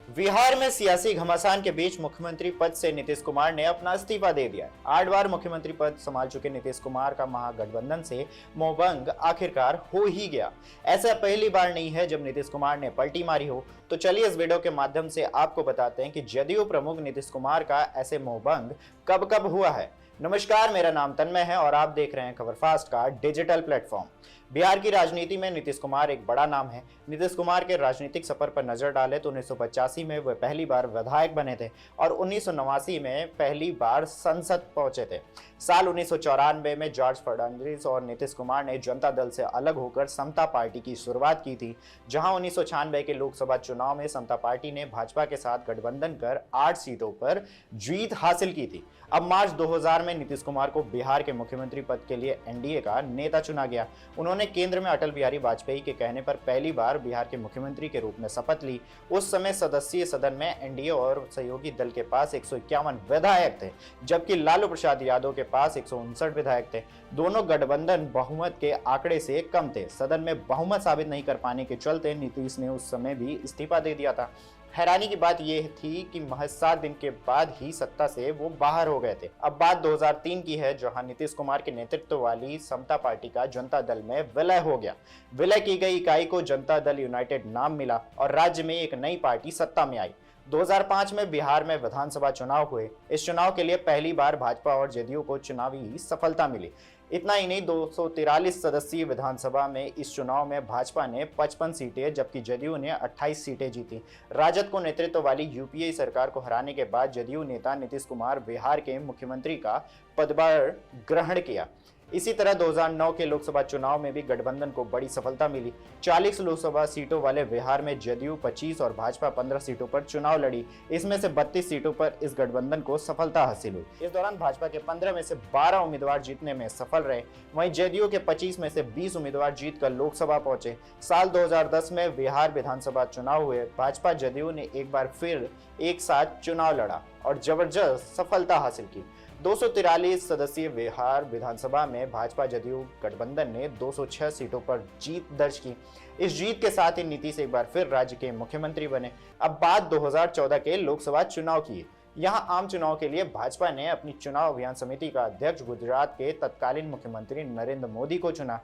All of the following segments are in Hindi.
बिहार में सियासी घमासान के बीच मुख्यमंत्री पद से नीतीश कुमार ने अपना इस्तीफा दे दिया। 8 बार मुख्यमंत्री पद संभाल चुके नीतीश कुमार का महागठबंधन से मोहभंग आखिरकार हो ही गया। ऐसा पहली बार नहीं है जब नीतीश कुमार ने पलटी मारी हो। तो चलिए इस वीडियो के माध्यम से आपको बताते हैं कि जदयू प्रमुख नीतीश कुमार का ऐसे मोहभंग कब कब हुआ है। नमस्कार, मेरा नाम तन्मय है और आप देख रहे हैं खबर फास्ट का डिजिटल प्लेटफॉर्म। बिहार की राजनीति में नीतीश कुमार एक बड़ा नाम है। नीतीश कुमार के राजनीतिक सफर पर नजर डालें तो 1985 में वे पहली बार विधायक बने थे और 1989 में पहली बार संसद पहुंचे थे। साल 1994 में जॉर्ज फर्नांडिस और नीतीश कुमार ने जनता दल से अलग होकर समता पार्टी की शुरुआत की थी, जहां 1996 के लोकसभा चुनाव में समता पार्टी ने भाजपा के साथ गठबंधन कर 8 सीटों पर जीत हासिल की थी। अब मार्च 2000 में नीतीश कुमार को बिहार के मुख्यमंत्री पद के लिए एनडीए का नेता चुना गया। उन्होंने केंद्र में अटल बिहारी वाजपेयी के कहने पर पहली बार बिहार के मुख्यमंत्री के रूप में शपथ ली। उस समय सदस्यीय सदन में एनडीए और सहयोगी दल के पास 151 विधायक थे, जबकि लालू प्रसाद यादव के पास 159 विधायक थे। दोनों गठबंधन बहुमत के आंकड़े से कम थे। सदन में बहुमत साबित नहीं कर पाने के चलते नीतीश ने उस समय भी इस्तीफा दे दिया था। हैरानी की बात यह थी कि महज 7 दिन के बाद ही सत्ता से वो बाहर हो गए थे। अब बात 2003 की है, जहां नीतीश कुमार के नेतृत्व वाली समता पार्टी का जनता दल में विलय हो गया। विलय की गई इकाई को जनता दल यूनाइटेड नाम मिला और राज्य में एक नई पार्टी सत्ता में आई। 2005 में बिहार में विधानसभा चुनाव हुए। इस चुनाव के लिए पहली बार भाजपा और जदयू को चुनावी सफलता मिली। इतना ही नहीं, 243 सदस्यीय विधानसभा में इस चुनाव में भाजपा ने 55 सीटें जबकि जदयू ने 28 सीटें जीती। राजद को नेतृत्व वाली यूपीए सरकार को हराने के बाद जदयू नेता नीतीश कुमार बिहार के मुख्यमंत्री का पदभार ग्रहण किया। इसी तरह 2009 के लोकसभा चुनाव में भी गठबंधन को बड़ी सफलता मिली। 40 लोकसभा सीटों वाले बिहार में जदयू 25 और भाजपा 15 सीटों पर चुनाव लड़ी। इसमें से 32 सीटों पर इस गठबंधन को सफलता हासिल हुई। इस दौरान भाजपा के 15 में से 12 उम्मीदवार जीतने में सफल रहे। वहीं जदयू के 25 में से 20 उम्मीदवार जीतकर लोकसभा पहुंचे। साल 2010 में बिहार विधानसभा चुनाव हुए। भाजपा जदयू ने एक बार फिर एक साथ चुनाव लड़ा और जबरदस्त सफलता हासिल की। 243 सदस्यीय बिहार विधानसभा में भाजपा जदयू गठबंधन ने 206 सीटों पर जीत दर्ज की। इस जीत के साथ ही नीतीश एक बार फिर राज्य के मुख्यमंत्री बने। अब बात 2014 के लोकसभा चुनाव की। यहां आम चुनाव के लिए भाजपा ने अपनी चुनाव अभियान समिति का अध्यक्ष गुजरात के तत्कालीन मुख्यमंत्री नरेंद्र मोदी को चुना।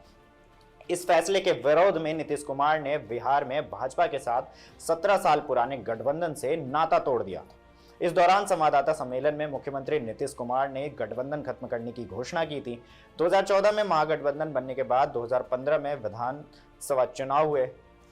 इस फैसले के विरोध में नीतीश कुमार ने बिहार में भाजपा के साथ 17 साल पुराने गठबंधन से नाता तोड़ दिया था। इस दौरान संवाददाता सम्मेलन में मुख्यमंत्री नीतीश कुमार ने गठबंधन खत्म करने की घोषणा की थी। 2014 में महागठबंधन बनने के बाद 2015 में विधानसभा चुनाव हुए,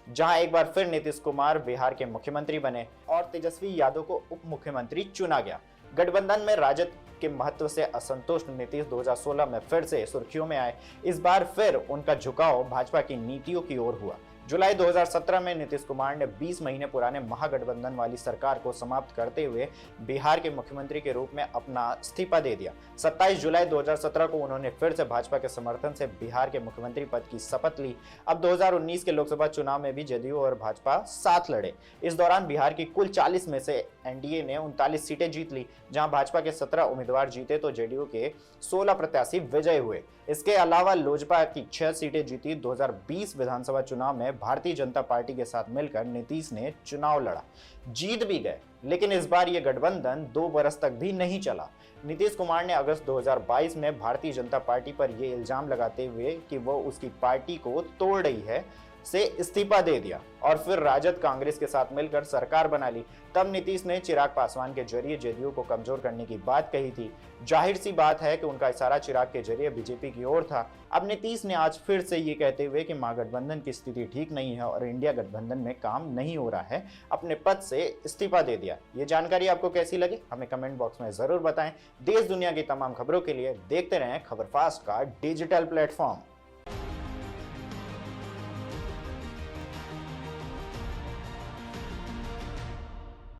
जहां एक बार फिर नीतीश कुमार बिहार के मुख्यमंत्री बने और तेजस्वी यादव को उप मुख्यमंत्री चुना गया। गठबंधन में राजद के महत्व से असंतुष्ट नीतीश 2016 में फिर से सुर्खियों में आए। इस बार फिर उनका झुकाव भाजपा की नीतियों की ओर हुआ। जुलाई 2017 में नीतीश कुमार ने 20 महीने पुराने महागठबंधन वाली सरकार को समाप्त करते हुए बिहार के मुख्यमंत्री के रूप में अपना इस्तीफा दे दिया। 27 जुलाई 2017 को उन्होंने फिर से भाजपा के समर्थन से बिहार के मुख्यमंत्री पद की शपथ ली। अब 2019 के लोकसभा चुनाव में भी जदयू और भाजपा साथ लड़े। इस दौरान बिहार की कुल 40 में से एनडीए ने 39 सीटें जीत ली, जहां भाजपा के 17 उम्मीदवार जीते तो जदयू के 16 प्रत्याशी विजयी हुए। इसके अलावा लोजपा की 6 सीटें जीती। 2020 विधानसभा चुनाव में भारतीय जनता पार्टी के साथ मिलकर नीतीश ने चुनाव लड़ा, जीत भी गए, लेकिन इस बार यह गठबंधन 2 बरस तक भी नहीं चला। नीतीश कुमार ने अगस्त 2022 में भारतीय जनता पार्टी पर यह इल्जाम लगाते हुए कि वो उसकी पार्टी को तोड़ रही है से इस्तीफा दे दिया और फिर राजद कांग्रेस के साथ मिलकर सरकार बना ली। तब नीतीश ने चिराग पासवान के जरिए जदयू को कमजोर करने की बात कही थी। जाहिर सी बात है कि उनका इशारा चिराग के जरिए बीजेपी की ओर था। अब नीतीश ने आज फिर से ये कहते हुए कि महागठबंधन की स्थिति ठीक नहीं है और इंडिया गठबंधन में काम नहीं हो रहा है, अपने पद से इस्तीफा दे दिया। ये जानकारी आपको कैसी लगी, हमें कमेंट बॉक्स में जरूर बताएं। देश दुनिया की तमाम खबरों के लिए देखते रहें खबर फास्ट का डिजिटल प्लेटफॉर्म।